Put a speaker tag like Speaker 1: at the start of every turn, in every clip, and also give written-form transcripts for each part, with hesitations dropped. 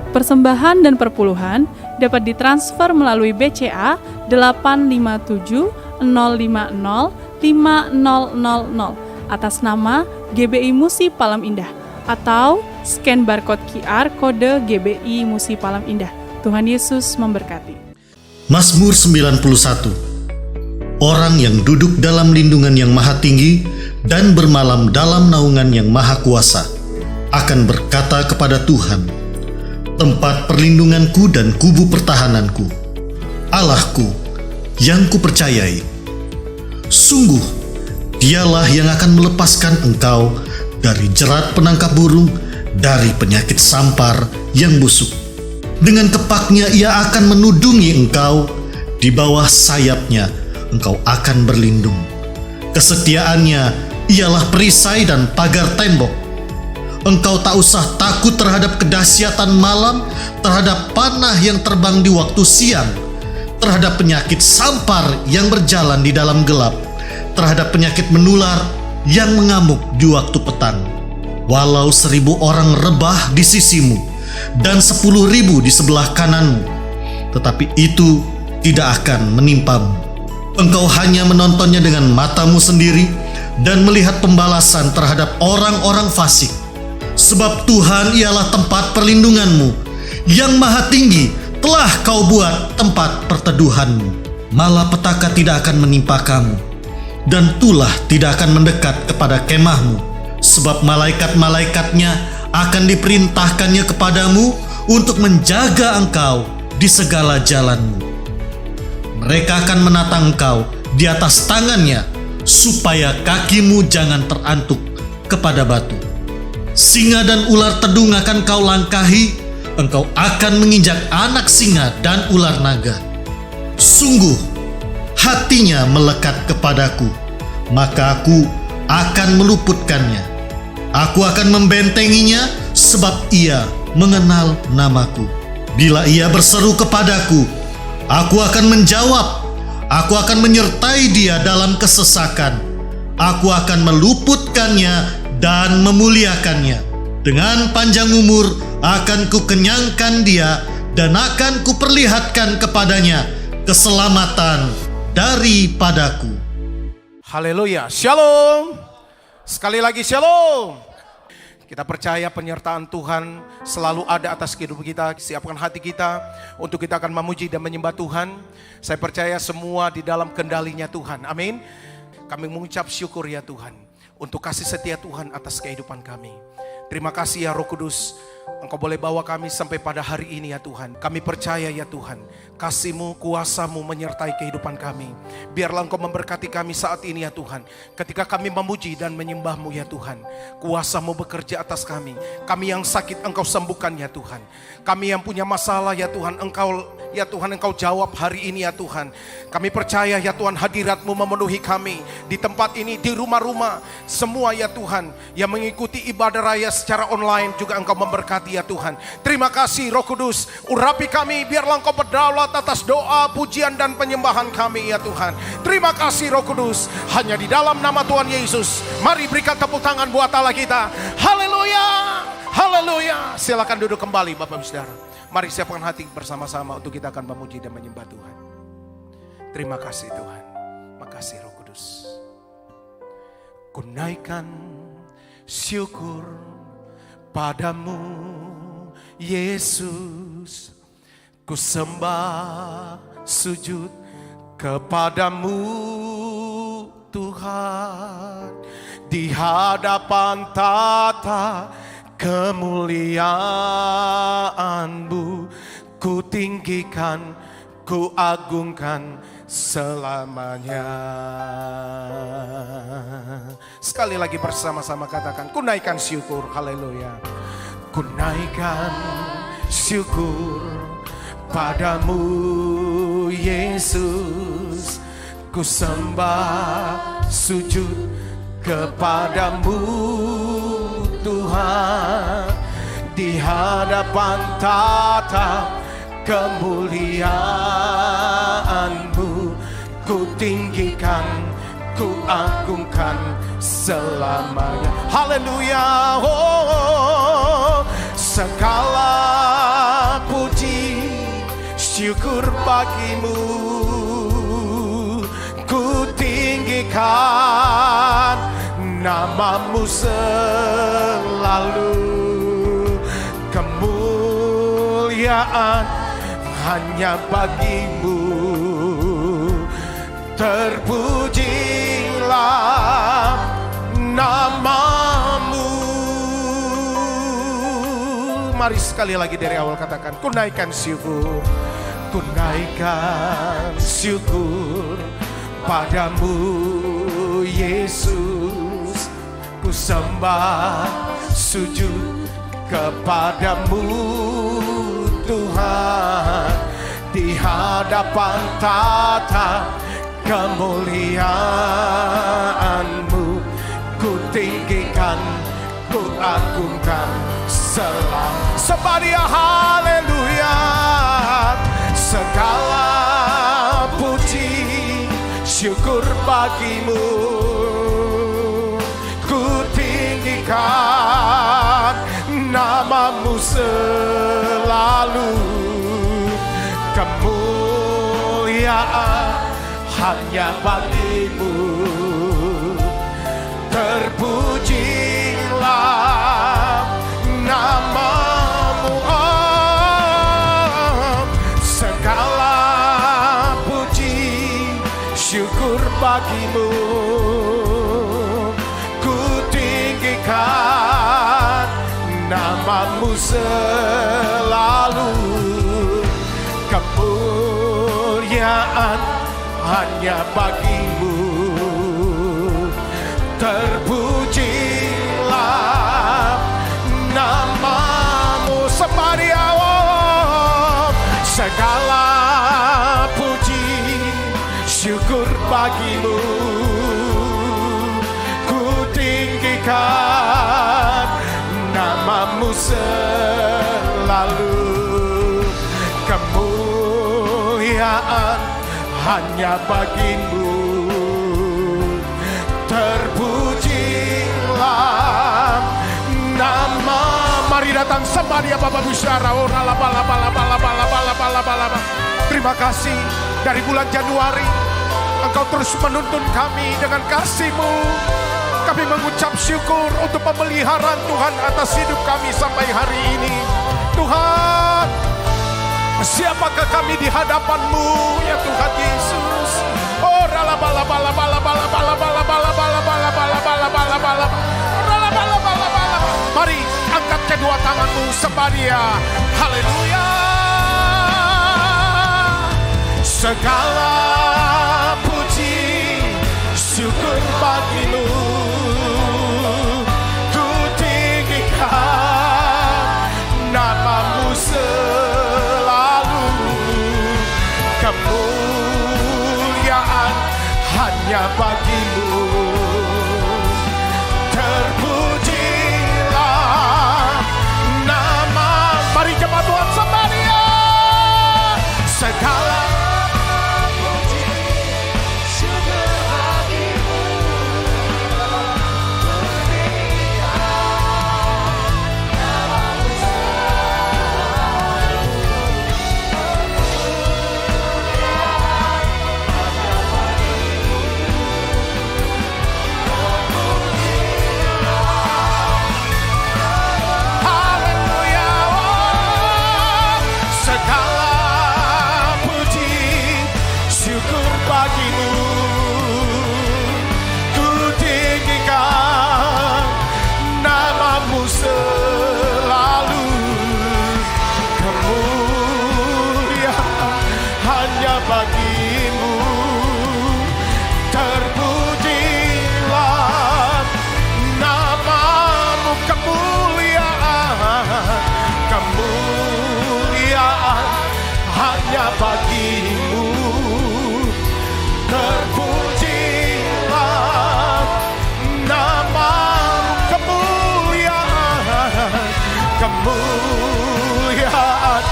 Speaker 1: Persembahan dan perpuluhan dapat ditransfer melalui BCA 857 050 5000 atas nama GBI Musi Palam Indah atau scan barcode QR kode GBI Musi Palam Indah. Tuhan Yesus memberkati.
Speaker 2: Mazmur 91. Orang yang duduk dalam lindungan yang maha tinggi dan bermalam dalam naungan yang maha kuasa akan berkata kepada Tuhan, tempat perlindunganku dan kubu pertahananku, Allahku yang kupercayai. Sungguh, dialah yang akan melepaskan engkau dari jerat penangkap burung, dari penyakit sampar yang busuk. Dengan kepaknya ia akan menudungi engkau, di bawah sayapnya engkau akan berlindung. Kesetiaannya ialah perisai dan pagar tembok. Engkau tak usah takut terhadap kedahsyatan malam, terhadap panah yang terbang di waktu siang, terhadap penyakit sampar yang berjalan di dalam gelap, terhadap penyakit menular yang mengamuk di waktu petang. Walau 1000 orang rebah di sisimu dan 10.000 di sebelah kananmu, tetapi itu tidak akan menimpamu. Engkau hanya menontonnya dengan matamu sendiri dan melihat pembalasan terhadap orang-orang fasik. Sebab Tuhan ialah tempat perlindunganmu, yang maha tinggi telah kau buat tempat perteduhanmu. Malapetaka tidak akan menimpa kamu, dan tulah tidak akan mendekat kepada kemahmu. Sebab malaikat-malaikatnya akan diperintahkannya kepadamu untuk menjaga engkau di segala jalanmu. Mereka akan menata engkau di atas tangannya, supaya kakimu jangan terantuk kepada batu. Singa dan ular tedung akan kau langkahi, engkau akan menginjak anak singa dan ular naga. Sungguh, hatinya melekat kepadaku, maka aku akan meluputkannya. Aku akan membentenginya sebab ia mengenal namaku. Bila ia berseru kepadaku, aku akan menjawab. Aku akan menyertai dia dalam kesesakan. Aku akan meluputkannya dan memuliakannya. Dengan panjang umur akan kukenyangkan dia dan akan kuperlihatkan kepadanya keselamatan daripadaku.
Speaker 3: Haleluya, shalom. Sekali lagi shalom. Kita percaya penyertaan Tuhan selalu ada atas kehidupan kita. Siapkan hati kita untuk kita akan memuji dan menyembah Tuhan. Saya percaya semua di dalam kendalinya Tuhan. Amin. Kami mengucap syukur ya Tuhan untuk kasih setia Tuhan atas kehidupan kami. Terima kasih ya Roh Kudus, Engkau boleh bawa kami sampai pada hari ini ya Tuhan. Kami percaya ya Tuhan, kasih-Mu, kuasa-Mu menyertai kehidupan kami. Biarlah Engkau memberkati kami saat ini ya Tuhan. Ketika kami memuji dan menyembah-Mu ya Tuhan, kuasa-Mu bekerja atas kami. Kami yang sakit Engkau sembuhkan ya Tuhan. Kami yang punya masalah ya Tuhan, Engkau jawab hari ini ya Tuhan. Kami percaya ya Tuhan, hadirat-Mu memenuhi kami di tempat ini, di rumah-rumah. Semua ya Tuhan yang mengikuti ibadah raya secara online juga Engkau memberkati ya Tuhan. Terima kasih Roh Kudus, urapi kami, biarlah Engkau berdaulat atas doa, pujian dan penyembahan kami ya Tuhan. Terima kasih Roh Kudus, hanya di dalam nama Tuhan Yesus. Mari berikan tepuk tangan buat Allah kita. Haleluya, haleluya. Silakan duduk kembali Bapak Ibu Saudara. Mari siapkan hati bersama-sama untuk kita akan memuji dan menyembah Tuhan. Terima kasih Tuhan. Makasih Roh Kudus. Ku naikkan syukur padamu Yesus, ku sembah sujud kepadamu Tuhan, di hadapan tata kemuliaan-Mu ku tinggikan, ku agungkan selamanya. Sekali lagi bersama-sama katakan, ku naikkan syukur, haleluya. Ku naikkan syukur padamu Yesus, ku sembah sujud kepadamu Tuhan, di hadapan tata kemuliaan-Mu ku tinggikan, ku agungkan selamanya. Haleluya. Oh, segala syukur bagimu. Ku tinggikan namamu selalu. Kemuliaan hanya bagimu. Terpujilah namamu. Mari sekali lagi dari awal katakan, ku naikkan syukur. Ku naikkan syukur padamu Yesus. Ku sembah sujud kepadamu Tuhan. Di hadapan tata kemuliaan-Mu, ku tinggikan, ku agungkan selalu. Sebadia haleluya. Segala puji syukur bagimu. Ku tinggikan namamu selalu. Kemuliaan hanya bagimu. Terpujilah namamu. Oh, segala puji syukur bagimu. Ku tinggikan namamu selalu. Kemuliaan hanya bagimu. Terpujilah namamu. Sembari awam. Segala puji syukur bagimu. Ku tinggikan namamu selalu. Kemuliaan hanya bagimu. Terpujilah nama. Mari datang sembari Bapak Bisyara. Terima kasih dari bulan Januari Engkau terus menuntun kami dengan kasih-Mu. Kami mengucap syukur untuk pemeliharaan Tuhan atas hidup kami sampai hari ini. Tuhan, siapakah kami di hadapan-Mu ya Tuhan Yesus? Oh, mari angkat kedua tanganmu sebadia. Haleluya. Segala puji syukur bagimu. Ku tinggikan namamu selalu. Kemuliaan hanya bagimu. Terpujilah nama. Mari jemaat Tuhan semuanya. Segala puji syukur bagimu. Namamu selalu. Haleluya. Segala puji syukur bagimu. Ku tinggikan namamu selalu. Kemuliaan hanya bagimu. Terpujilah namamu. Kemuliaan hanya bagimu. Terpujilah namamu. Kemuliaan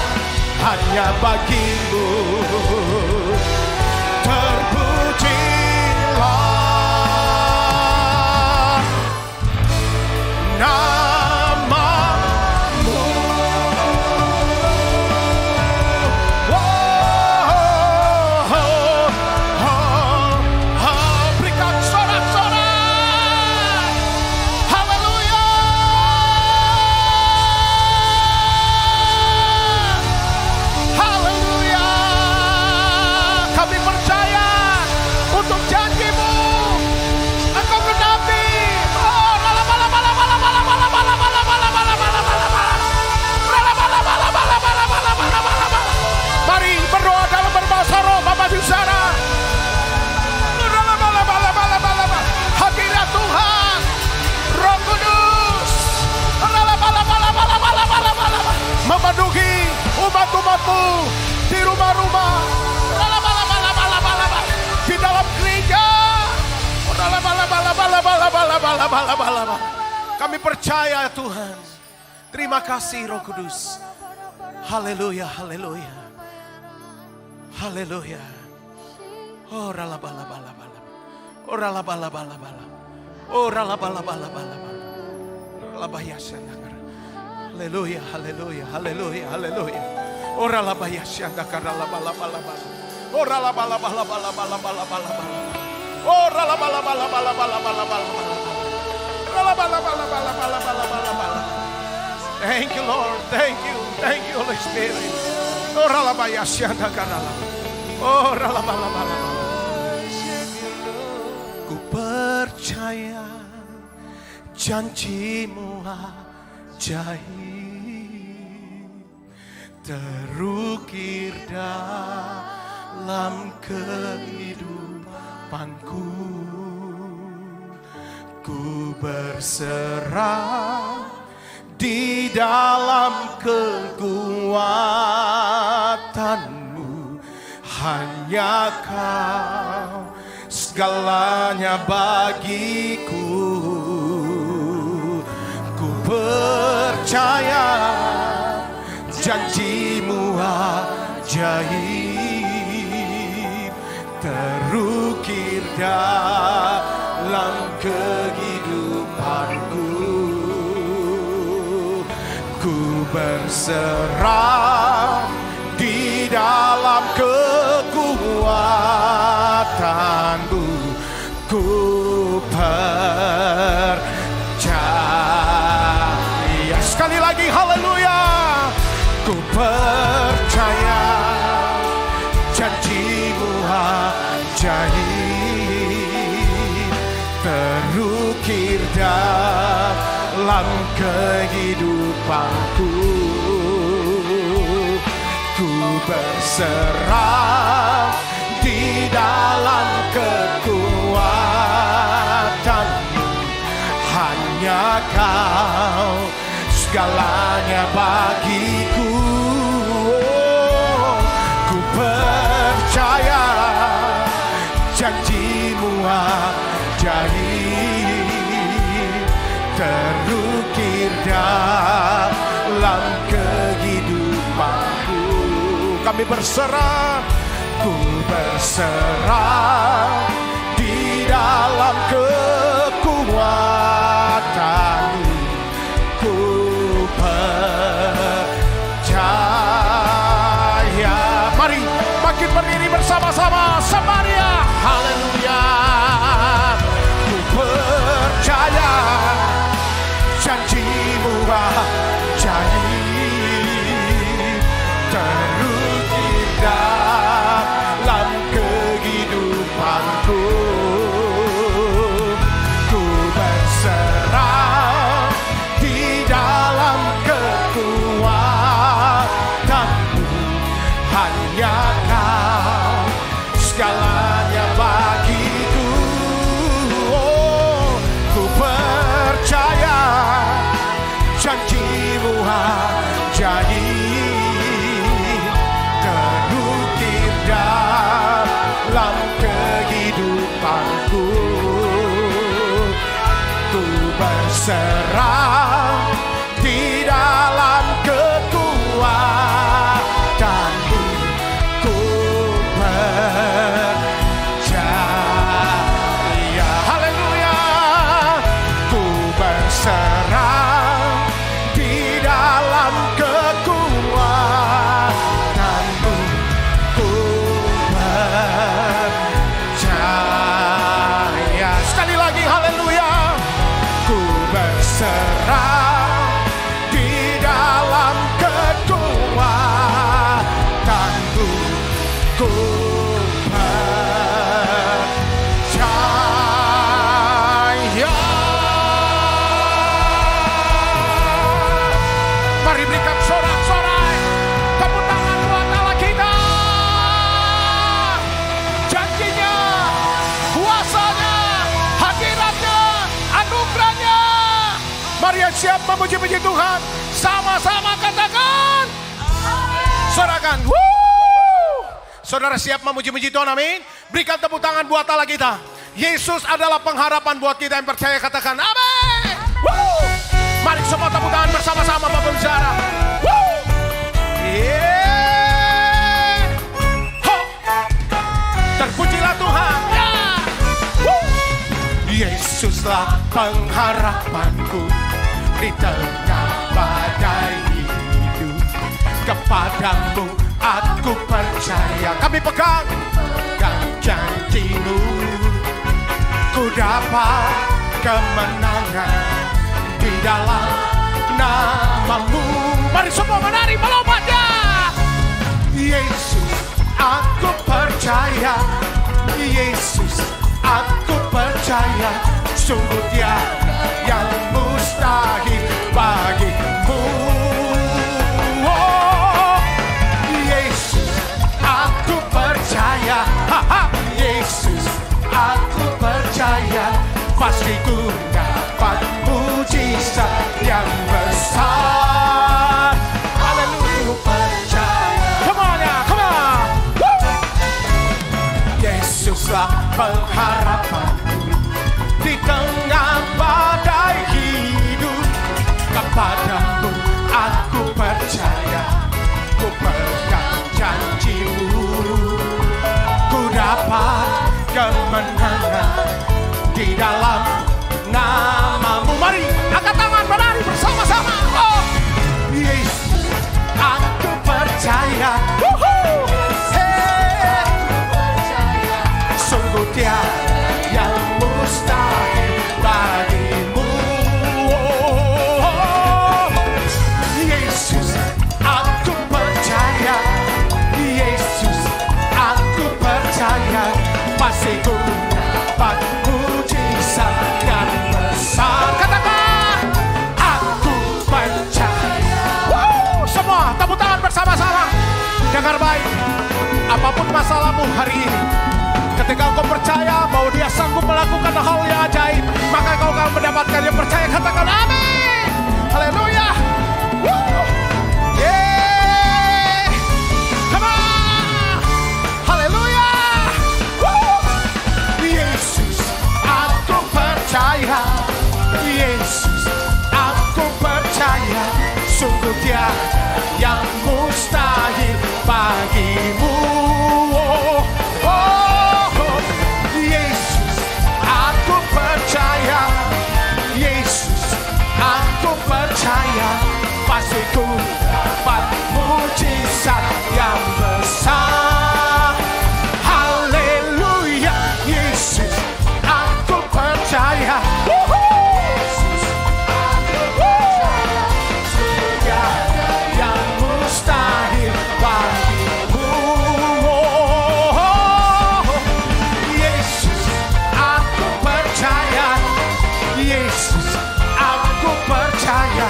Speaker 3: hanya bagimu. Terpujilah namamu. Oh, kamu, di rumah-rumah, di dalam gereja. Kami percaya Tuhan. Terima kasih Roh Kudus. Haleluya, haleluya. Haleluya. Oh ralabalabala. Oh ralabalabala. Oh ralabalabala. Labayasyanakar. Haleluya, haleluya, haleluya, haleluya. Oh ralabayasyanakar ralabalabala. Oh ralabalabala. Oh ralabalabala. Thank you Lord, thank you Holy Spirit. Oh ralabayasyanakar ralabalabala. Oh ralabalabala. Ku percaya janjimu ajaib, terukir dalam kehidupanku. Ku berserah di dalam kekuatanmu, hanya Kau segalanya bagiku. Ku percaya janjimu ajaib, terukir dalam kehidupanku. Ku berserah di dalam kekuatanmu. Ku percaya. Sekali lagi haleluya. Ku percaya janjimu ajaib, terukir dalam kehidupanku. Ku berserah di dalam kekuatanmu, hanya Kau segalanya bagiku. Ku percaya janjimu ajaib, terukir dalam kehidupanku. Kami berserah, ku berserah di dalam kekuatanmu. Ku percaya. Mari makin berdiri bersama-sama Samaria. Haleluya. Ku percaya janjimu ajaib, terukir dalam kehidupanku. Ku berserah di dalam kekuatanmu, hanya Kau segalanya bagiku. Oh, ku percaya janjimu ajaib, terukir dalam kehidupanku. Ku berserah di dalam kekuatanmu. Ku percaya. Haleluya. Ku berserah di dalam kekuatanmu. Ku percaya. Sekali lagi haleluya. Ku berserah di dalam kekuatanmu. Ku percaya. Mari berikan sorak-sorai tepuk tangan buat Allah kita. Janjinya, kuasanya, hadiratnya, anugerahnya. Mari yang siap memuji-puji Tuhan, sama-sama katakan Sorakan. Saudara siap memuji-muji Tuhan, amin. Berikan tepuk tangan buat Allah kita. Yesus adalah pengharapan buat kita yang percaya, katakan amin. Mari semua tepuk tangan bersama-sama Bapak Ibu Saudara. Terpujilah Tuhan. Yesuslah pengharapanku di tengah badai hidup. Kepadamu aku percaya, kami pegang janjimu. Ku dapat kemenangan di dalam namamu. Mari semua menari melompat-nya. Yesus aku percaya, Yesus aku percaya, sungguh tiada yang mustahil bagimu. Oh, Yesus aku percaya, Yesus aku percaya, pasti ku dapat mujizat yang besar. Haleluya, percaya. Come on now, come on. Yesuslah pengharapanku di tengah badai hidup. Kepadamu aku percaya, ku pegang janjimu. Ku dapat kemenangan di dalam namamu. Mari angkat tangan menari bersama-sama. Oh, Yesus aku percaya. Sungguh tiada yang mustahil bagimu. Yesus aku percaya, Yesus aku percaya, pasti ku dapat mujizat yang besar. Katakan aku percaya. Semua tepuk tangan bersama-sama. Dengar baik, apapun masalahmu hari ini, ketika kau percaya bahwa Dia sanggup melakukan hal yang ajaib, maka kau akan mendapatkan yang percaya. Katakan amin. Haleluya. Yeah. Come on. Haleluya. Yesus aku percaya, Yesus aku percaya, sungguh tiada yang mustahil bagimu. Pasti ku dapat mujizat yang besar. Haleluya, Yesus aku percaya. Yesus aku percaya, tiada yang mustahil bagimu. Yesus aku percaya, Yesus aku percaya,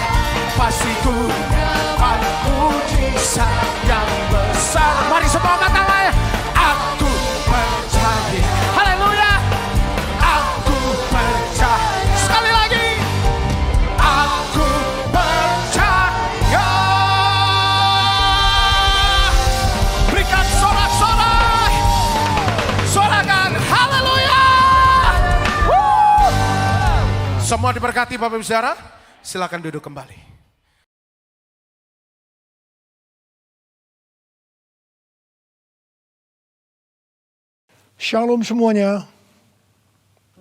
Speaker 3: pasti ku dapat mujizat yang besar. Mari semua angkat tangannya. Aku percaya. Haleluya. Aku percaya. Sekali lagi. Aku percaya. Berikan sorak-sorak. Sorakan. Haleluya. Semua diberkati Bapak Ibu Saudara. Silakan duduk kembali.
Speaker 4: Shalom semuanya.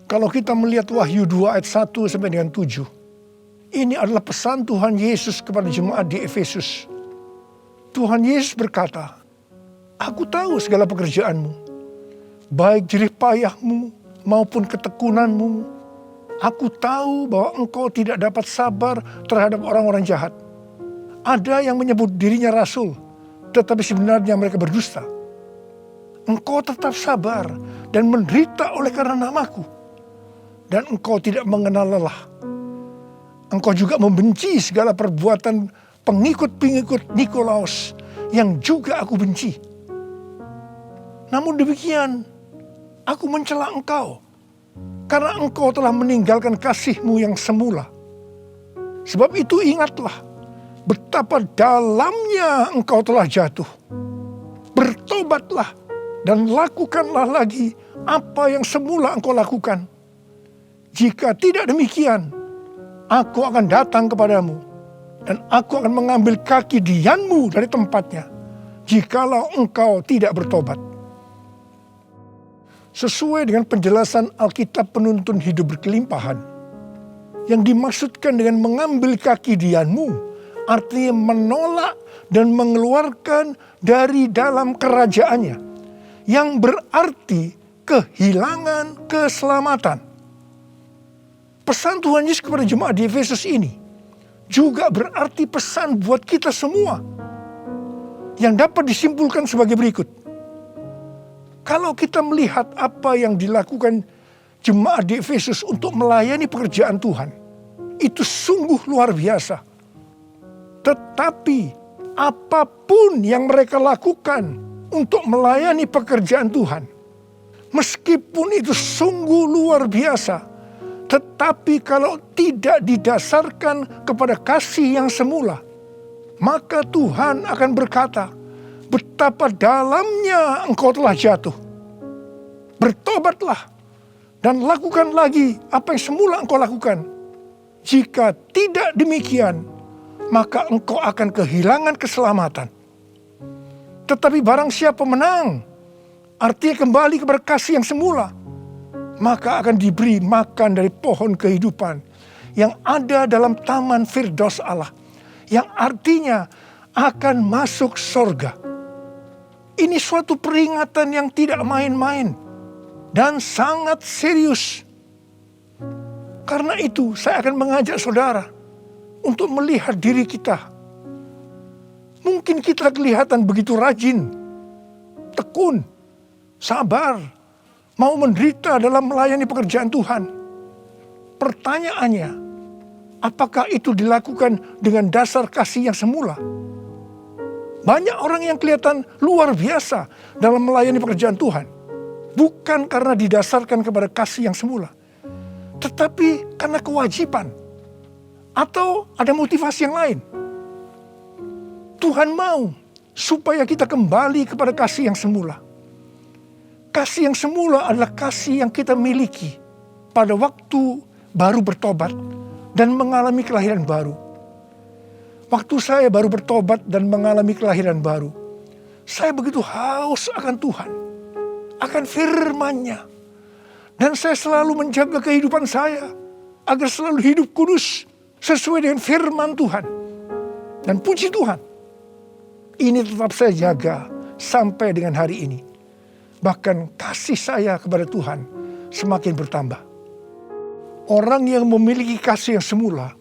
Speaker 4: Kalau kita melihat Wahyu 2 ayat 1 sampai dengan 7. Ini adalah pesan Tuhan Yesus kepada jemaat di Efesus. Tuhan Yesus berkata, aku tahu segala pekerjaanmu, baik jerih payahmu maupun ketekunanmu. Aku tahu bahwa engkau tidak dapat sabar terhadap orang-orang jahat. Ada yang menyebut dirinya rasul, tetapi sebenarnya mereka berdusta. Engkau tetap sabar dan menderita oleh karena namaku. Dan engkau tidak mengenal lelah. Engkau juga membenci segala perbuatan pengikut-pengikut Nikolaus yang juga aku benci. Namun demikian, aku mencela engkau karena engkau telah meninggalkan kasihmu yang semula. Sebab itu ingatlah betapa dalamnya engkau telah jatuh. Bertobatlah dan lakukanlah lagi apa yang semula engkau lakukan. Jika tidak demikian, aku akan datang kepadamu dan aku akan mengambil kaki dianmu dari tempatnya, jikalau engkau tidak bertobat. Sesuai dengan penjelasan Alkitab penuntun hidup berkelimpahan, yang dimaksudkan dengan mengambil kaki dianmu, artinya menolak dan mengeluarkan dari dalam kerajaannya, yang berarti kehilangan keselamatan. Pesan Tuhan Yesus kepada jemaat di Efesus ini juga berarti pesan buat kita semua, yang dapat disimpulkan sebagai berikut. Kalau kita melihat apa yang dilakukan jemaat di Efesus untuk melayani pekerjaan Tuhan, itu sungguh luar biasa. Tetapi apapun yang mereka lakukan untuk melayani pekerjaan Tuhan, meskipun itu sungguh luar biasa, tetapi kalau tidak didasarkan kepada kasih yang semula, maka Tuhan akan berkata, betapa dalamnya engkau telah jatuh. Bertobatlah dan lakukan lagi apa yang semula engkau lakukan. Jika tidak demikian, maka engkau akan kehilangan keselamatan. Tetapi barang siapa menang, artinya kembali kepada kasih yang semula, maka akan diberi makan dari pohon kehidupan yang ada dalam taman Firdaus Allah, yang artinya akan masuk sorga. Ini suatu peringatan yang tidak main-main dan sangat serius. Karena itu saya akan mengajak saudara untuk melihat diri kita. Mungkin kita kelihatan begitu rajin, tekun, sabar, mau menderita dalam melayani pekerjaan Tuhan. Pertanyaannya, apakah itu dilakukan dengan dasar kasih yang semula? Banyak orang yang kelihatan luar biasa dalam melayani pekerjaan Tuhan, bukan karena didasarkan kepada kasih yang semula, tetapi karena kewajiban atau ada motivasi yang lain. Tuhan mau supaya kita kembali kepada kasih yang semula. Kasih yang semula adalah kasih yang kita miliki pada waktu baru bertobat dan mengalami kelahiran baru. Waktu saya baru bertobat dan mengalami kelahiran baru, saya begitu haus akan Tuhan, akan firman-Nya. Dan saya selalu menjaga kehidupan saya agar selalu hidup kudus sesuai dengan firman Tuhan. Dan puji Tuhan, ini tetap saya jaga sampai dengan hari ini. Bahkan kasih saya kepada Tuhan semakin bertambah. Orang yang memiliki kasih yang semula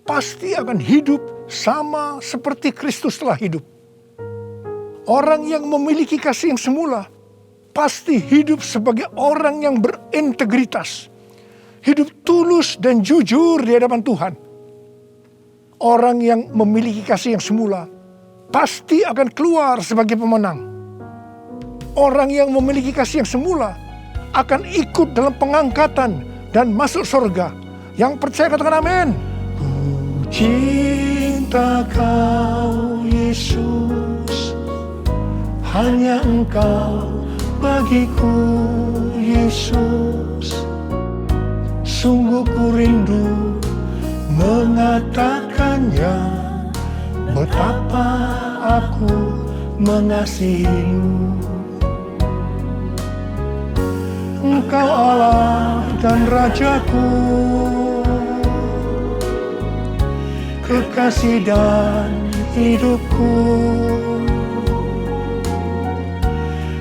Speaker 4: pasti akan hidup sama seperti Kristus telah hidup. Orang yang memiliki kasih yang semula pasti hidup sebagai orang yang berintegritas, hidup tulus dan jujur di hadapan Tuhan. Orang yang memiliki kasih yang semula pasti akan keluar sebagai pemenang. Orang yang memiliki kasih yang semula akan ikut dalam pengangkatan dan masuk surga. Yang percaya katakan amin. Ku cinta Kau Yesus, hanya Engkau bagiku Yesus. Sungguh ku rindu mengatakannya, betapa aku mengasihimu. Engkau Allah dan Rajaku, kekasih dan hidupku.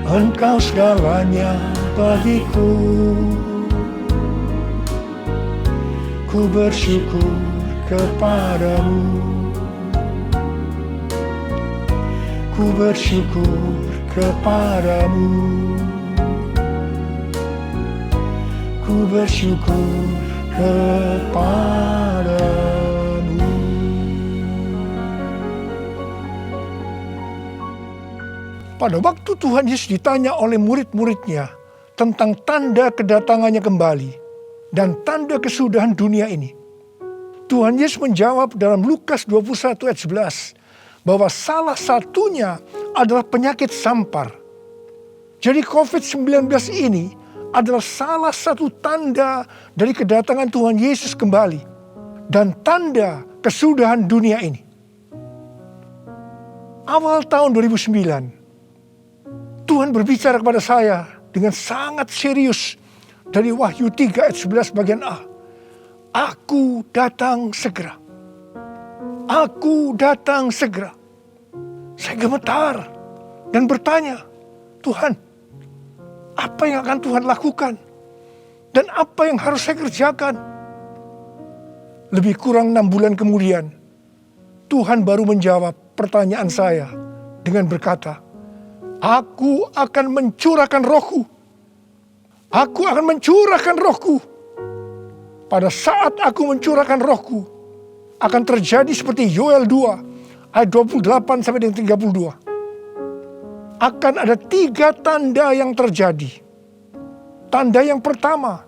Speaker 4: Engkau segalanya bagiku. Ku bersyukur kepadamu. Ku bersyukur kepadamu. Ku bersyukur kepadamu. Pada waktu Tuhan Yesus ditanya oleh murid-muridnya tentang tanda kedatangannya kembali dan tanda kesudahan dunia ini, Tuhan Yesus menjawab dalam Lukas 21 ayat 11 bahwa salah satunya adalah penyakit sampar. Jadi COVID-19 ini adalah salah satu tanda dari kedatangan Tuhan Yesus kembali dan tanda kesudahan dunia ini. Awal tahun 2009, Tuhan berbicara kepada saya dengan sangat serius dari Wahyu 3 ayat 11 bagian A. Aku datang segera. Aku datang segera. Saya gemetar dan bertanya, Tuhan, apa yang akan Tuhan lakukan? Dan apa yang harus saya kerjakan? Lebih kurang 6 bulan kemudian, Tuhan baru menjawab pertanyaan saya dengan berkata, Aku akan mencurahkan rohku. Aku akan mencurahkan rohku. Pada saat aku mencurahkan rohku, akan terjadi seperti Yoel 2 ayat 28 sampai dengan 32. Akan ada 3 tanda yang terjadi. Tanda yang pertama,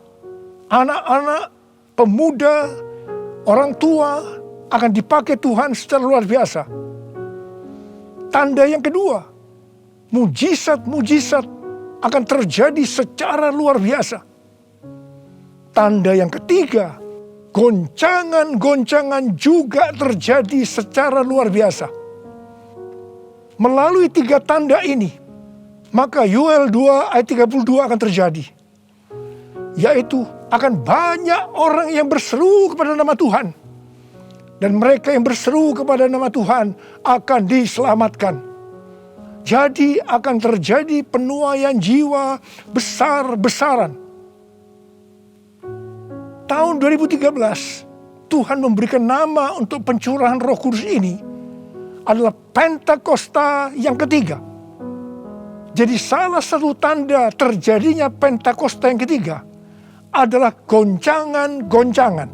Speaker 4: anak-anak, pemuda, orang tua akan dipakai Tuhan secara luar biasa. Tanda yang kedua, mujizat-mujizat akan terjadi secara luar biasa. Tanda yang ketiga, goncangan-goncangan juga terjadi secara luar biasa. Melalui 3 tanda ini, maka Yoel 2 ayat 32 akan terjadi. Yaitu akan banyak orang yang berseru kepada nama Tuhan. Dan mereka yang berseru kepada nama Tuhan akan diselamatkan. Jadi akan terjadi penuaian jiwa besar-besaran. Tahun 2013, Tuhan memberikan nama untuk pencurahan Roh Kudus ini adalah Pentakosta yang ketiga. Jadi salah satu tanda terjadinya Pentakosta yang ketiga adalah goncangan-goncangan.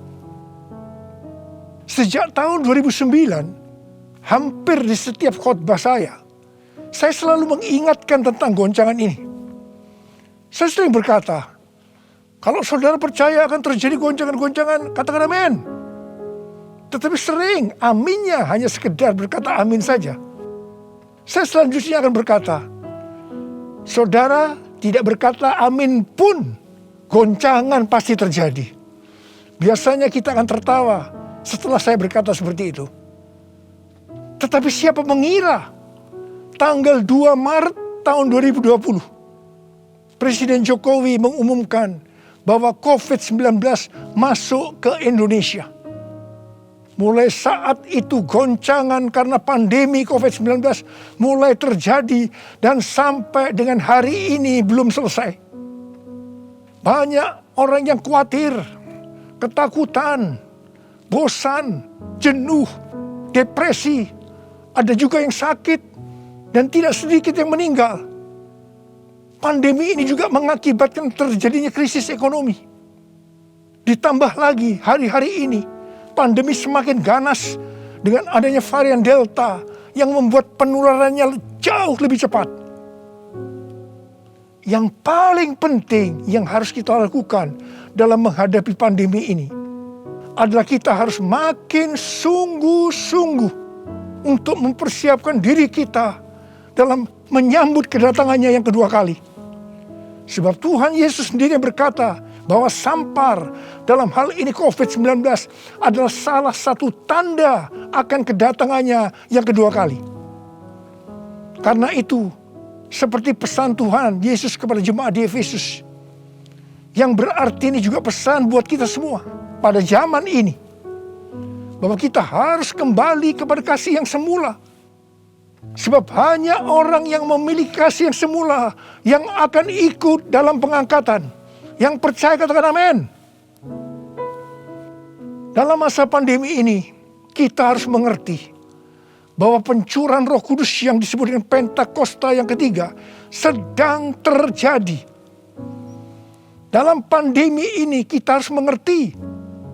Speaker 4: Sejak tahun 2009, hampir di setiap khotbah saya selalu mengingatkan tentang goncangan ini. Saya sering berkata, kalau saudara percaya akan terjadi goncangan-goncangan, katakan amin. Tetapi sering aminnya hanya sekedar berkata amin saja. Saya selanjutnya akan berkata, saudara tidak berkata amin pun, goncangan pasti terjadi. Biasanya kita akan tertawa setelah saya berkata seperti itu. Tetapi siapa mengira tanggal 2 Maret tahun 2020, Presiden Jokowi mengumumkan bahwa COVID-19 masuk ke Indonesia. Mulai saat itu goncangan karena pandemi COVID-19 mulai terjadi dan sampai dengan hari ini belum selesai. Banyak orang yang khawatir, ketakutan, bosan, jenuh, depresi. Ada juga yang sakit dan tidak sedikit yang meninggal. Pandemi ini juga mengakibatkan terjadinya krisis ekonomi. Ditambah lagi hari-hari ini pandemi semakin ganas dengan adanya varian Delta yang membuat penularannya jauh lebih cepat. Yang paling penting yang harus kita lakukan dalam menghadapi pandemi ini adalah kita harus makin sungguh-sungguh untuk mempersiapkan diri kita dalam menyambut kedatangannya yang kedua kali. Sebab Tuhan Yesus sendiri berkata bahwa sampar dalam hal ini COVID-19 adalah salah satu tanda akan kedatangannya yang kedua kali. Karena itu, seperti pesan Tuhan Yesus kepada jemaat di Efesus, yang berarti ini juga pesan buat kita semua pada zaman ini, bahwa kita harus kembali kepada kasih yang semula. Sebab hanya orang yang memiliki kasih yang semula yang akan ikut dalam pengangkatan. Yang percaya katakan amin. Dalam masa pandemi ini, kita harus mengerti bahwa pencurahan Roh Kudus yang disebut dengan Pentakosta yang ketiga sedang terjadi. Dalam pandemi ini kita harus mengerti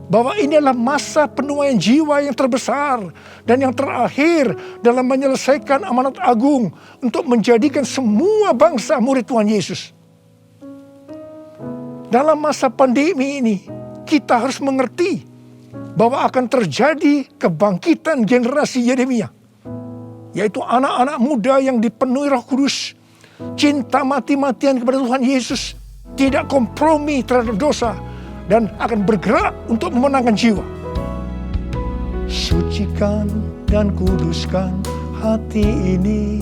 Speaker 4: bahwa ini adalah masa penuaian jiwa yang terbesar dan yang terakhir dalam menyelesaikan amanat agung untuk menjadikan semua bangsa murid Tuhan Yesus. Dalam masa pandemi ini kita harus mengerti bahwa akan terjadi kebangkitan generasi Yeremia, yaitu anak-anak muda yang dipenuhi Roh Kudus, cinta mati-matian kepada Tuhan Yesus, tidak kompromi terhadap dosa, dan akan bergerak untuk memenangkan jiwa. Sucikan dan kuduskan hati ini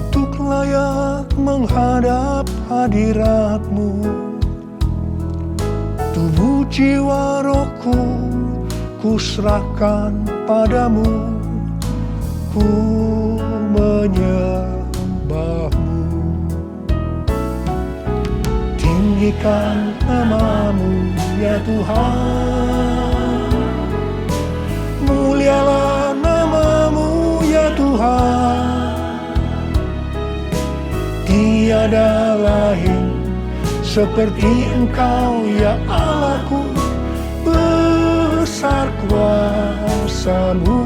Speaker 4: untuk layak menghadap hadirat-Mu. Tubuh jiwa rohku kuserahkan padamu, ku menyembah-Mu. Tinggikan nama-Mu ya Tuhan, mulialah nama-Mu ya Tuhan. Tiada lain seperti Engkau ya Allahku, besar kuasa-Mu.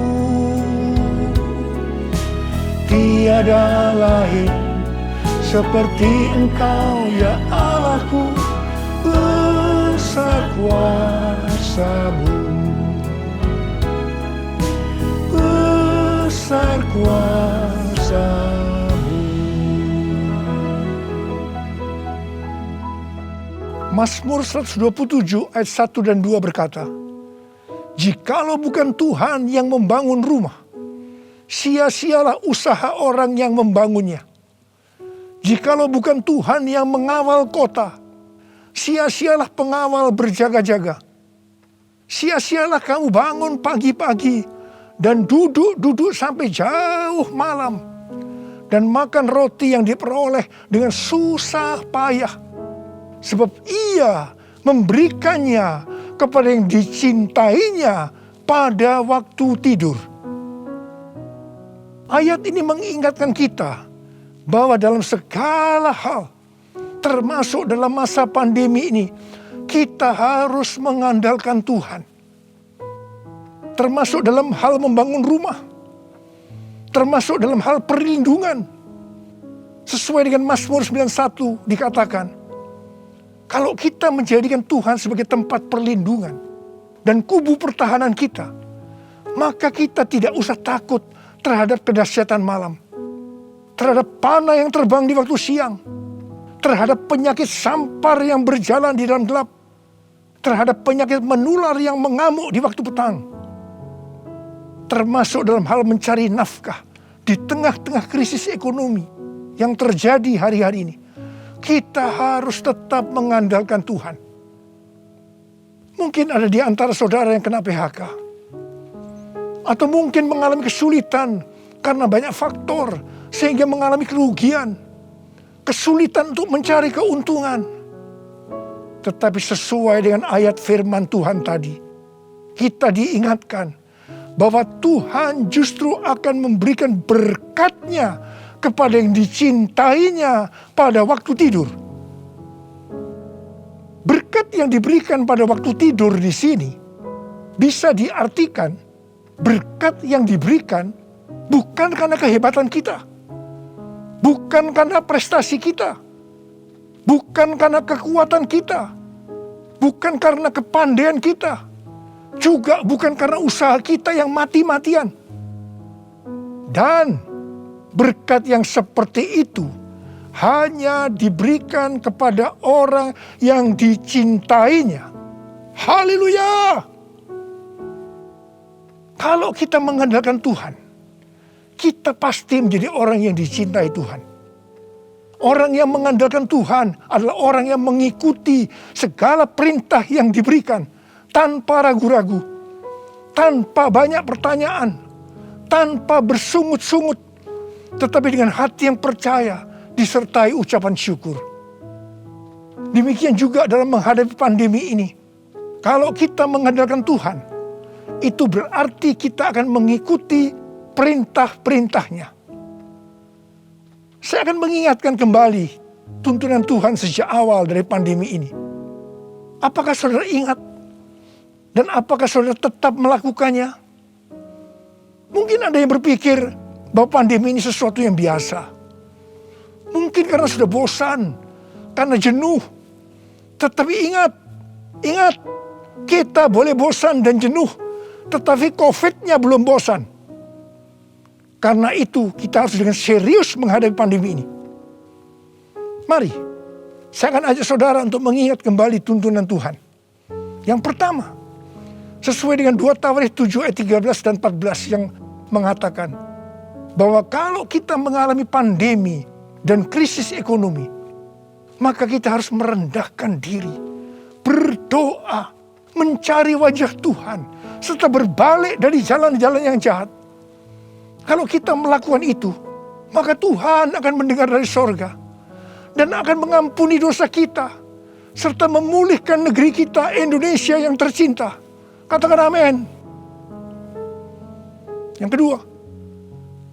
Speaker 4: Tiada lain seperti Engkau ya Allahku, besar kuasa-Mu. Besar kuasa-Mu. Mazmur 127 ayat 1 dan 2 berkata, "Jikalau bukan Tuhan yang membangun rumah, sia-sialah usaha orang yang membangunnya. Jikalau bukan Tuhan yang mengawal kota, sia-sialah pengawal berjaga-jaga. Sia-sialah kamu bangun pagi-pagi dan duduk-duduk sampai jauh malam, dan makan roti yang diperoleh dengan susah payah. Sebab Ia memberikannya kepada yang dicintainya pada waktu tidur." Ayat ini mengingatkan kita bahwa dalam segala hal, termasuk dalam masa pandemi ini, kita harus mengandalkan Tuhan. Termasuk dalam hal membangun rumah, termasuk dalam hal perlindungan. Sesuai dengan Mazmur 91 dikatakan, kalau kita menjadikan Tuhan sebagai tempat perlindungan dan kubu pertahanan kita, maka kita tidak usah takut terhadap kedahsyatan malam, terhadap panah yang terbang di waktu siang, terhadap penyakit sampar yang berjalan di dalam gelap, terhadap penyakit menular yang mengamuk di waktu petang, termasuk dalam hal mencari nafkah di tengah-tengah krisis ekonomi yang terjadi hari-hari ini. Kita harus tetap mengandalkan Tuhan. Mungkin ada di antara saudara yang kena PHK. Atau mungkin mengalami kesulitan karena banyak faktor sehingga mengalami kerugian. Kesulitan untuk mencari keuntungan. Tetapi sesuai dengan ayat firman Tuhan tadi, kita diingatkan bahwa Tuhan justru akan memberikan berkat-Nya kepada yang dicintainya pada waktu tidur. Berkat yang diberikan pada waktu tidur di sini bisa diartikan berkat yang diberikan bukan karena kehebatan kita, bukan karena prestasi kita, bukan karena kekuatan kita, bukan karena kepandaian kita, juga bukan karena usaha kita yang mati-matian. Dan berkat yang seperti itu hanya diberikan kepada orang yang dicintainya. Haleluya! Kalau kita mengandalkan Tuhan, kita pasti menjadi orang yang dicintai Tuhan. Orang yang mengandalkan Tuhan adalah orang yang mengikuti segala perintah yang diberikan tanpa ragu-ragu, tanpa banyak pertanyaan, tanpa bersungut-sungut, tetapi dengan hati yang percaya disertai ucapan syukur. Demikian juga dalam menghadapi pandemi ini. Kalau kita mengandalkan Tuhan, itu berarti kita akan mengikuti perintah-perintahnya. Saya akan mengingatkan kembali tuntunan Tuhan sejak awal dari pandemi ini. Apakah saudara ingat? Dan apakah saudara tetap melakukannya? Mungkin ada yang berpikir bahwa pandemi ini sesuatu yang biasa. Mungkin karena sudah bosan, karena jenuh. Tetapi ingat, Kita boleh bosan dan jenuh, tetapi COVID-nya belum bosan. Karena itu kita harus dengan serius menghadapi pandemi ini. Mari, saya akan ajak saudara untuk mengingat kembali tuntunan Tuhan. Yang pertama, sesuai dengan 2 Tawarikh 7 ayat 13 dan 14 yang mengatakan bahwa kalau kita mengalami pandemi dan krisis ekonomi, maka kita harus merendahkan diri, berdoa, mencari wajah Tuhan, serta berbalik dari jalan-jalan yang jahat. Kalau kita melakukan itu, maka Tuhan akan mendengar dari sorga dan akan mengampuni dosa kita, serta memulihkan negeri kita, Indonesia yang tercinta. Katakan amin. Yang kedua,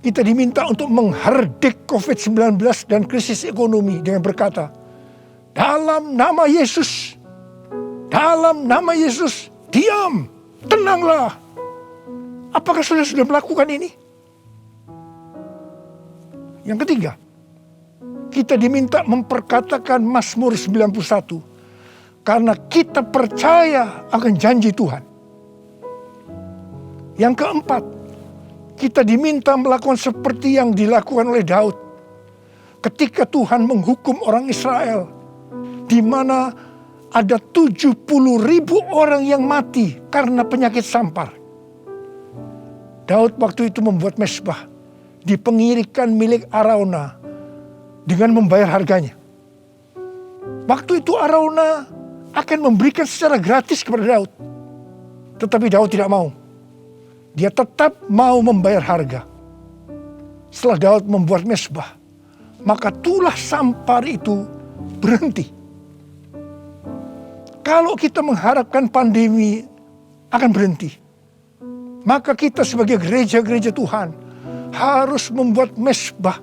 Speaker 4: kita diminta untuk menghardik COVID-19 dan krisis ekonomi dengan berkata, dalam nama Yesus, diam, tenanglah. Apakah saudara sudah melakukan ini? Yang ketiga, kita diminta memperkatakan Mazmur 91 karena kita percaya akan janji Tuhan. Yang keempat, kita diminta melakukan seperti yang dilakukan oleh Daud ketika Tuhan menghukum orang Israel, di mana ada 70.000 orang yang mati karena penyakit sampar. Daud waktu itu membuat mezbah di pengirikan milik Arauna dengan membayar harganya. Waktu itu Arauna akan memberikan secara gratis kepada Daud. Tetapi Daud tidak mau. Dia tetap mau membayar harga. Setelah Daud membuat mezbah, maka tulah sampar itu berhenti. Kalau kita mengharapkan pandemi akan berhenti, maka kita sebagai gereja-gereja Tuhan harus membuat mezbah,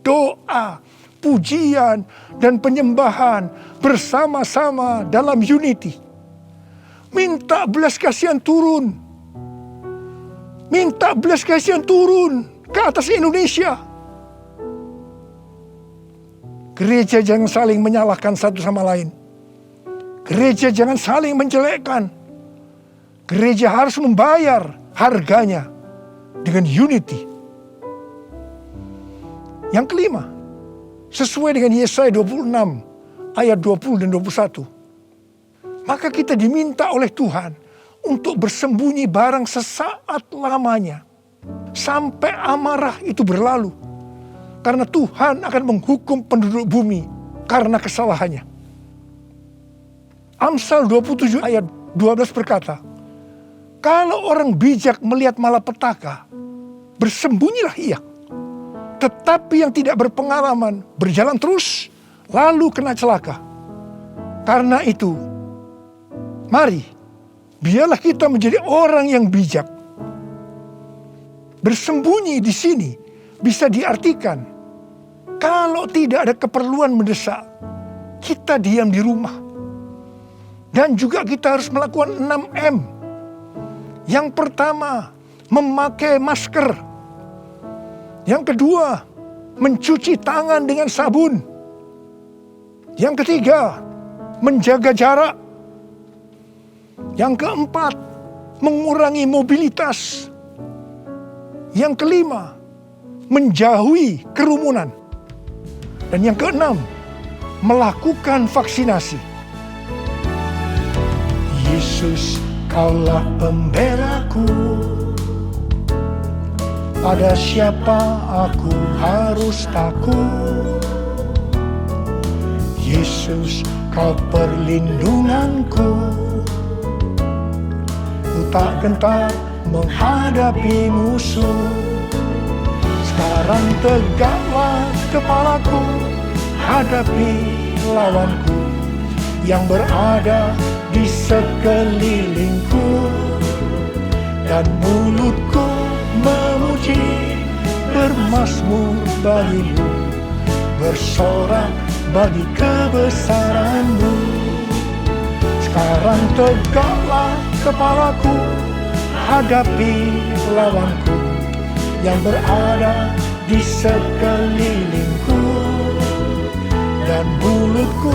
Speaker 4: doa, pujian, dan penyembahan bersama-sama dalam unity. Minta belas kasihan turun. Minta belas kasihan turun ke atas Indonesia. Gereja jangan saling menyalahkan satu sama lain. Gereja jangan saling menjelekkan. Gereja harus membayar harganya dengan unity. Yang kelima, sesuai dengan Yesaya 26 ayat 20 dan 21. Maka kita diminta oleh Tuhan untuk bersembunyi barang sesaat lamanya sampai amarah itu berlalu. Karena Tuhan akan menghukum penduduk bumi karena kesalahannya. Amsal 27 ayat 12 berkata, kalau orang bijak melihat malapetaka, bersembunyilah ia. Tetapi yang tidak berpengalaman berjalan terus, lalu kena celaka. Karena itu, mari, biarlah kita menjadi orang yang bijak. Bersembunyi di sini bisa diartikan, kalau tidak ada keperluan mendesak, kita diam di rumah. Dan juga kita harus melakukan 6M. Yang pertama, memakai masker. Yang kedua, mencuci tangan dengan sabun. Yang ketiga, menjaga jarak. Yang keempat, mengurangi mobilitas. Yang kelima, menjauhi kerumunan. Dan yang keenam, melakukan vaksinasi. Yesus, Kaulah pembelaku. Pada siapa aku harus takut? Yesus, Kau perlindunganku. Ku tak gentar menghadapi musuh. Sekarang tegaklah kepalaku, hadapi lawanku yang berada di sekelilingku, dan mulutku memuji, bermazmur bagimu, bersorak bagi kebesaran-Mu. Sekarang tegaklah kepalaku, hadapi lawanku yang berada di sekelilingku, dan mulutku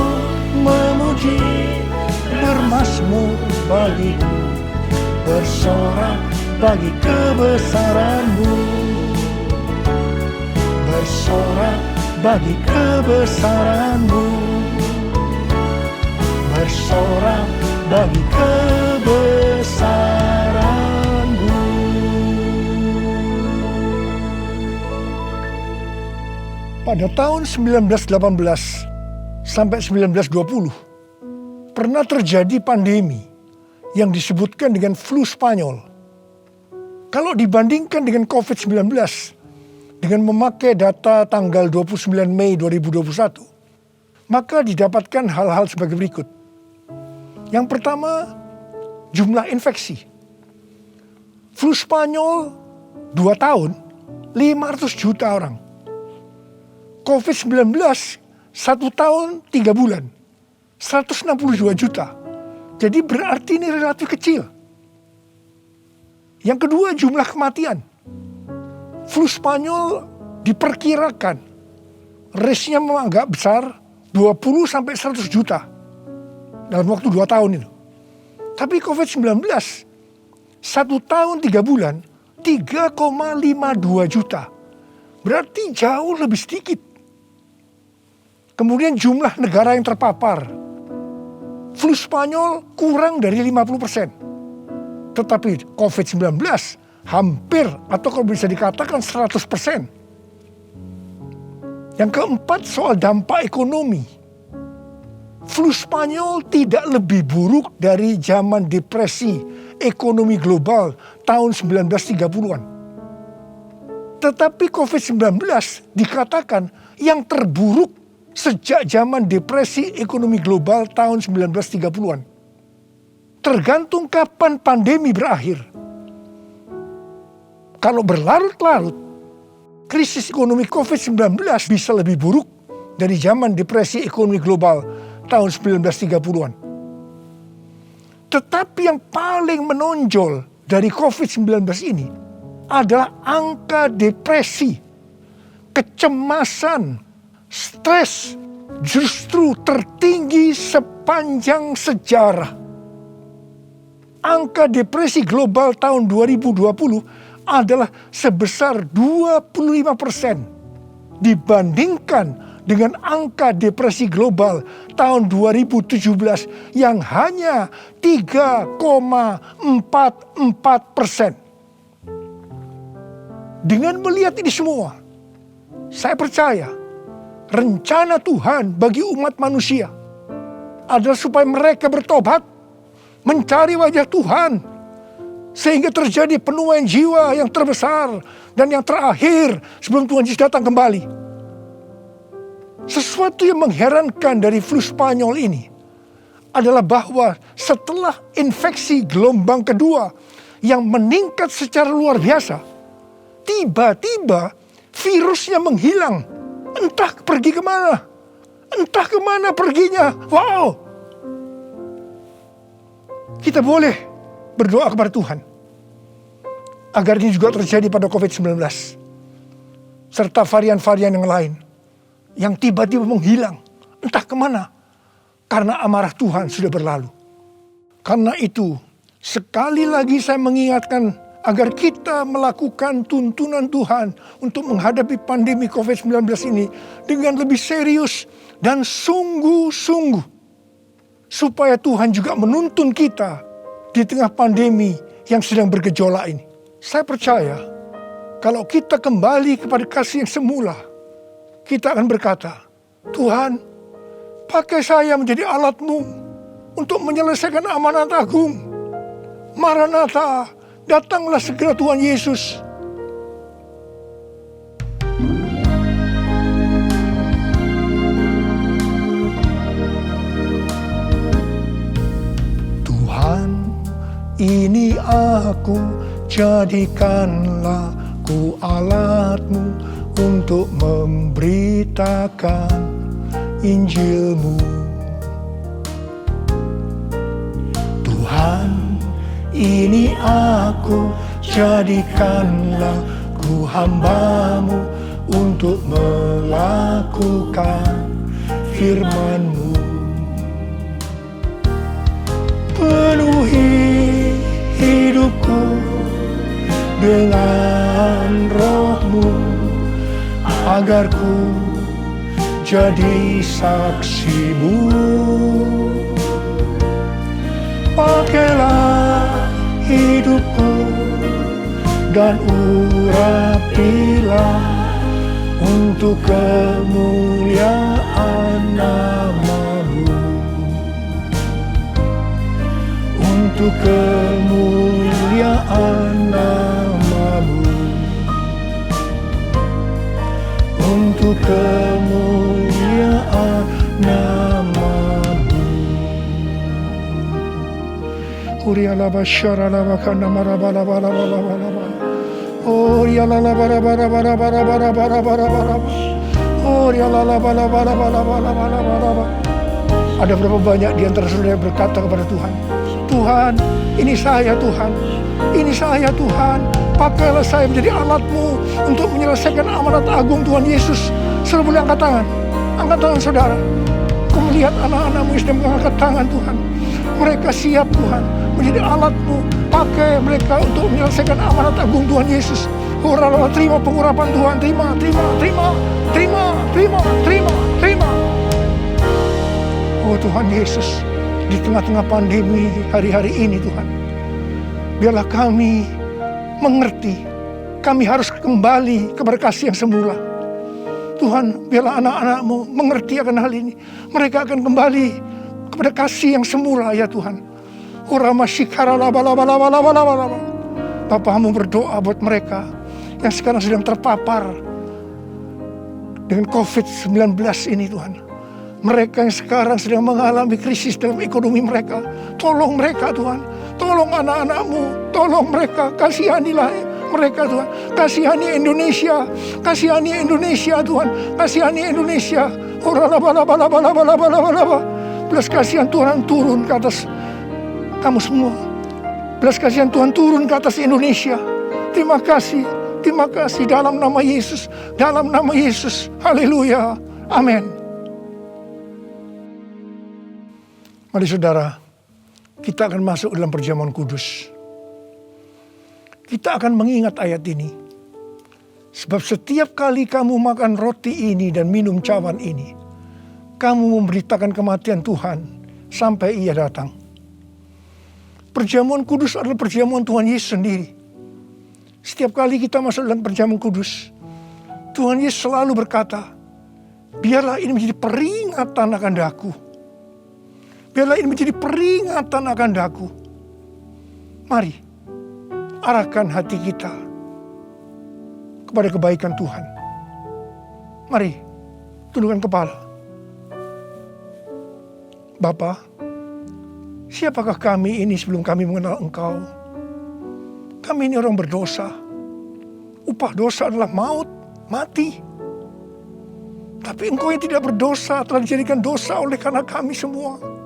Speaker 4: memuji, bermazmur bagiku, bersorak bagi kebesaran-Mu, bersorak bagi kebesaran-Mu, bersorak bagi kebesaran-Mu. Pada tahun 1918 sampai 1920, pernah terjadi pandemi yang disebutkan dengan flu Spanyol. Kalau dibandingkan dengan COVID-19, dengan memakai data tanggal 29 Mei 2021, maka didapatkan hal-hal sebagai berikut. Yang pertama, jumlah infeksi. Flu Spanyol 2 tahun, 500 juta orang. COVID-19 1 tahun 3 bulan, 162 juta. Jadi berarti ini relatif kecil. Yang kedua, jumlah kematian. Flu Spanyol diperkirakan risknya memang agak besar, 20 sampai 100 juta dalam waktu 2 tahun itu. Tapi COVID-19 1 tahun 3 bulan 3,52 juta. Berarti jauh lebih sedikit. Kemudian jumlah negara yang terpapar. Flu Spanyol kurang dari 50%. Tetapi COVID-19 hampir atau kalau bisa dikatakan 100%. Yang keempat, soal dampak ekonomi. Flu Spanyol tidak lebih buruk dari zaman depresi ekonomi global tahun 1930-an. Tetapi COVID-19 dikatakan yang terburuk sejak zaman depresi ekonomi global tahun 1930-an. Tergantung kapan pandemi berakhir. Kalau berlarut-larut, krisis ekonomi COVID-19 bisa lebih buruk dari zaman depresi ekonomi global tahun 1930-an. Tetapi yang paling menonjol dari COVID-19 ini adalah angka depresi, kecemasan, stres justru tertinggi sepanjang sejarah. Angka depresi global tahun 2020 adalah sebesar 25% dibandingkan dengan angka depresi global tahun 2017 yang hanya 3,44%. Dengan melihat ini semua, saya percaya rencana Tuhan bagi umat manusia adalah supaya mereka bertobat, mencari wajah Tuhan, sehingga terjadi penuaian jiwa yang terbesar dan yang terakhir sebelum Tuhan Yesus datang kembali. Sesuatu yang mengherankan dari flu Spanyol ini adalah bahwa setelah infeksi gelombang kedua yang meningkat secara luar biasa, tiba-tiba virusnya menghilang. Entah pergi kemana. Entah kemana perginya. Wow. Kita boleh berdoa kepada Tuhan agar ini juga terjadi pada COVID-19 serta varian-varian yang lain yang tiba-tiba menghilang entah kemana karena amarah Tuhan sudah berlalu. Karena itu sekali lagi saya mengingatkan agar kita melakukan tuntunan Tuhan untuk menghadapi pandemi COVID-19 ini dengan lebih serius dan sungguh-sungguh, supaya Tuhan juga menuntun kita di tengah pandemi yang sedang bergejolak ini. Saya percaya kalau kita kembali kepada kasih yang semula, kita akan berkata, Tuhan, pakai saya menjadi alat-Mu untuk menyelesaikan amanat agung. Maranatha, datanglah segera Tuhan Yesus. Tuhan, ini aku, jadikanlah ku alat-Mu untuk memberitakan Injil-Mu. Tuhan, ini aku, jadikanlah ku hamba-Mu untuk melakukan firman-Mu. Penuh Penuhi hidupku dengan Roh-Mu, agar ku jadi saksi-Mu. Pakailah hidupku dan urapilah untuk kemuliaan nama-Mu, untuk kemuliaan nama-Mu, untuk kemuliaan nama-Mu. Urialaba syaralaba kana marabala bala bala bala. Oh ya la la bara bara bara bara bara bara bara bara. Oh ya la la bala bala bala bala bala bala. Ada berapa banyak di antara saudara yang berkata kepada Tuhan, Tuhan, ini saya Tuhan, ini saya Tuhan, pakailah saya menjadi alat-Mu untuk menyelesaikan amanat agung Tuhan Yesus. Saudara boleh angkat tangan saudara. Kau melihat anak-anak-Mu yang sedang mengangkat tangan Tuhan. Mereka siap Tuhan menjadi alat-Mu, pakai mereka untuk menyelesaikan amanat agung Tuhan Yesus. Terima pengurapan Tuhan, terima. Oh Tuhan Yesus, di tengah-tengah pandemi hari-hari ini Tuhan, biarlah kami mengerti, kami harus kembali kepada kasih yang semula. Tuhan, biarlah anak-anak-Mu mengerti akan hal ini. Mereka akan kembali kepada kasih yang semula ya Tuhan. Bapa-Mu berdoa buat mereka yang sekarang sedang terpapar dengan COVID-19 ini Tuhan. Mereka yang sekarang sedang mengalami krisis dalam ekonomi mereka. Tolong mereka Tuhan. Tolong anak-anak-Mu. Tolong mereka. Kasihanilah mereka Tuhan. Kasihani Indonesia. Kasihani Indonesia Tuhan. Kasihani Indonesia. Belas kasihan Tuhan turun ke atas kamu semua. Belas kasihan Tuhan turun ke atas Indonesia. Terima kasih dalam nama Yesus. Dalam nama Yesus. Haleluya. Amin. Mari saudara, kita akan masuk dalam perjamuan kudus. Kita akan mengingat ayat ini. Sebab setiap kali kamu makan roti ini dan minum cawan ini, kamu memberitakan kematian Tuhan sampai Ia datang. Perjamuan kudus adalah perjamuan Tuhan Yesus sendiri. Setiap kali kita masuk dalam perjamuan kudus, Tuhan Yesus selalu berkata, biarlah ini menjadi peringatan akan daku. Biarlah ini menjadi peringatan akan daku. Mari, arahkan hati kita kepada kebaikan Tuhan. Mari, tundukkan kepala. Bapa, siapakah kami ini sebelum kami mengenal Engkau? Kami ini orang berdosa. Upah dosa adalah maut, mati. Tapi Engkau yang tidak berdosa telah dijadikan dosa oleh karena kami semua.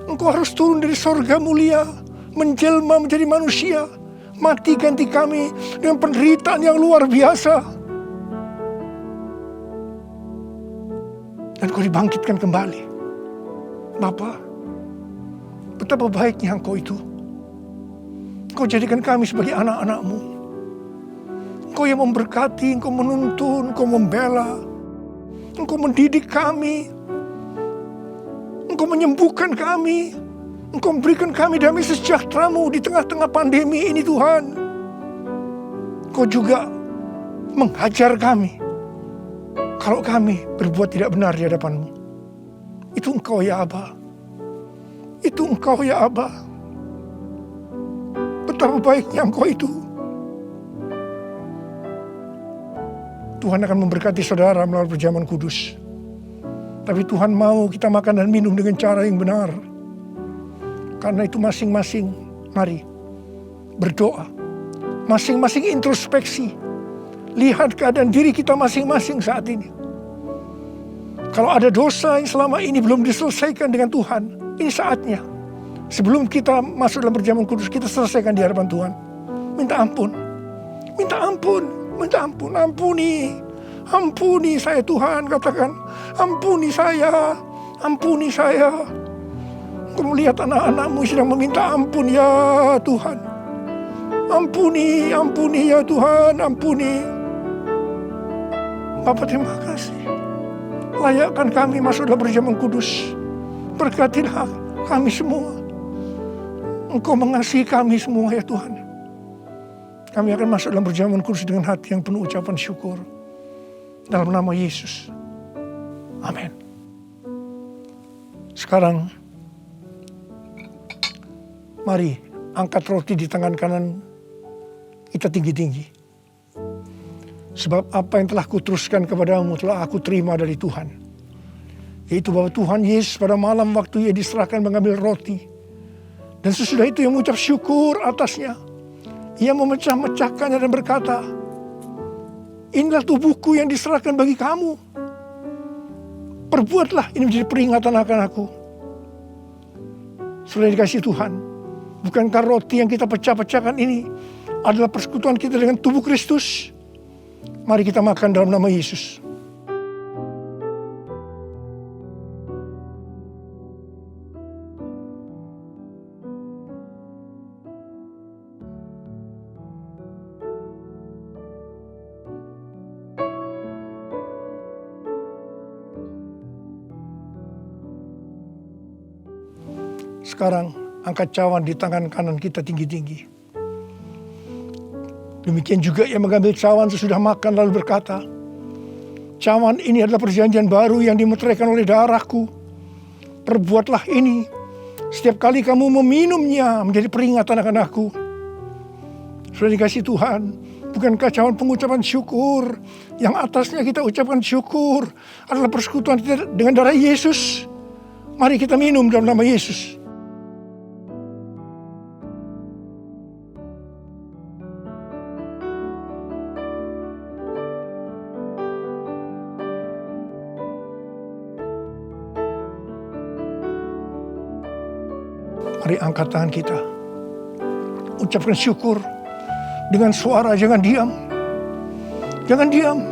Speaker 4: Engkau harus turun dari sorga mulia, menjelma menjadi manusia, mati ganti kami dengan penderitaan yang luar biasa. Dan Kau dibangkitkan kembali. Bapa, betapa baiknya Engkau itu. Engkau jadikan kami sebagai anak-anak-Mu. Engkau yang memberkati, Engkau menuntun, Engkau membela, Engkau mendidik kami, Engkau menyembuhkan kami, Engkau memberikan kami damai sejahtera-Mu di tengah-tengah pandemi ini Tuhan. Engkau juga menghajar kami kalau kami berbuat tidak benar di hadapan-Mu. Itu Engkau ya Aba. Itu Engkau ya Aba. Betapa baiknya Engkau itu. Tuhan akan memberkati saudara melalui perjamuan kudus. Tapi Tuhan mau kita makan dan minum dengan cara yang benar. Karena itu masing-masing, mari berdoa. Masing-masing introspeksi. Lihat keadaan diri kita masing-masing saat ini. Kalau ada dosa yang selama ini belum diselesaikan dengan Tuhan, ini saatnya. Sebelum kita masuk dalam perjamuan kudus, kita selesaikan di hadapan Tuhan. Minta ampun. Minta ampun. Minta ampun. Ampuni. Ampuni saya Tuhan, katakan. Ampuni saya. Ampuni saya. Engkau melihat anak-anak-Mu sedang meminta ampun ya Tuhan. Ampuni, ampuni ya Tuhan, ampuni. Bapa, terima kasih. Layakkan kami masuk dalam perjamuan kudus. Berkatilah kami semua. Engkau mengasihi kami semua ya Tuhan. Kami akan masuk dalam perjamuan kudus dengan hati yang penuh ucapan syukur. Dalam nama Yesus. Amin. Sekarang, mari angkat roti di tangan kanan kita tinggi-tinggi. Sebab apa yang telah kuteruskan kepadamu telah aku terima dari Tuhan. Yaitu bahwa Tuhan Yesus pada malam waktu Ia diserahkan mengambil roti. Dan sesudah itu Ia mengucap syukur atasnya. Ia memecah-mecahkannya dan berkata, inilah tubuhku yang diserahkan bagi kamu. Perbuatlah ini menjadi peringatan akan aku. Sudah dikasih Tuhan, bukankah roti yang kita pecah-pecahkan ini adalah persekutuan kita dengan tubuh Kristus? Mari kita makan dalam nama Yesus. Sekarang angkat cawan di tangan kanan kita tinggi-tinggi. Demikian juga Ia mengambil cawan sesudah makan lalu berkata, cawan ini adalah perjanjian baru yang dimeteraikan oleh darahku. Perbuatlah ini setiap kali kamu meminumnya menjadi peringatan akan aku. Sudah dikasih Tuhan, bukankah cawan pengucapan syukur yang atasnya kita ucapkan syukur adalah persekutuan kita dengan darah Yesus? Mari kita minum dalam nama Yesus. Mari angkat tangan kita. Ucapkan syukur dengan suara, jangan diam. Jangan diam.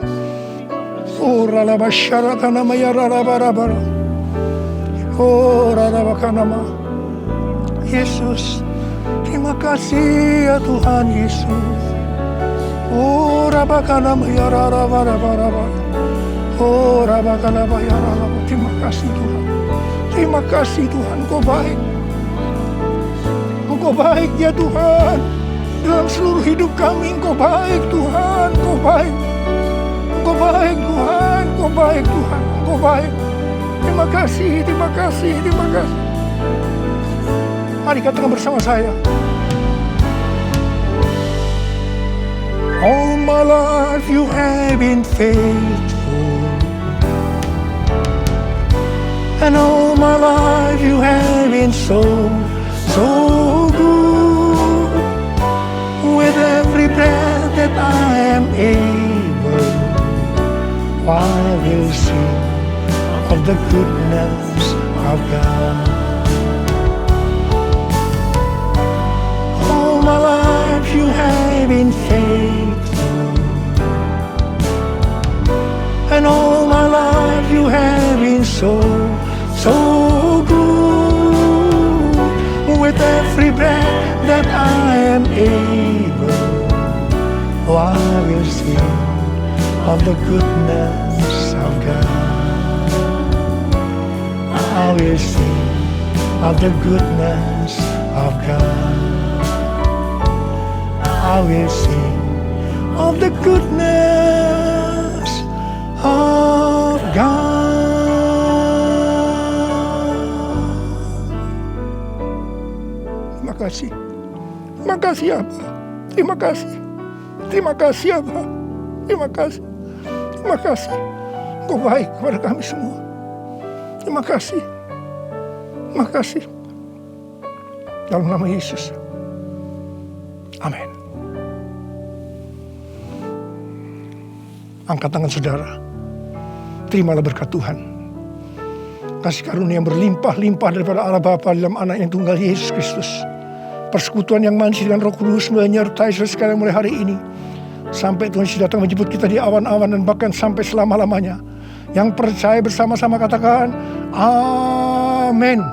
Speaker 4: Oh ralaba syaratana maya ralabarabara. Oh ralabakanama. Yesus, terima kasih ya Tuhan Yesus. Oh rabakanama ya ralabarabara. Oh rabakanama ya ralabarabara. Terima kasih Tuhan. Terima kasih Tuhan, Kau baik. Engkau baik ya Tuhan. Dalam seluruh hidup kami Engkau baik Tuhan. Engkau baik. Engkau baik Tuhan. Engkau baik Tuhan. Engkau baik. Terima kasih, terima kasih, terima kasih. Mari katakan bersama saya. All my life you have been faithful. And all my life you have been so good. With every breath that I am able, I will sing of the goodness of God. All my life you have been faithful, and all my life you have been so good. With every breath that I am able, I will sing of the goodness of God. I will sing of the goodness of God. I will sing of the goodness of God. Terima kasih. Terima kasih Abba. Terima kasih. Terima kasih Abba. Terima kasih. Terima kasih. Engkau baik kepada kami semua. Terima kasih. Terima kasih. Dalam nama Yesus. Amin. Angkat tangan saudara. Terimalah berkat Tuhan. Kasih karunia yang berlimpah-limpah daripada Allah Bapa dalam anak yang tunggal Yesus Kristus. Persekutuan yang manis dengan Roh Kudus menyertai saudara sekalian mulai hari ini. Sampai Tuhan Yesus datang menjemput kita di awan-awan dan bahkan sampai selama-lamanya. Yang percaya bersama-sama katakan, Amin.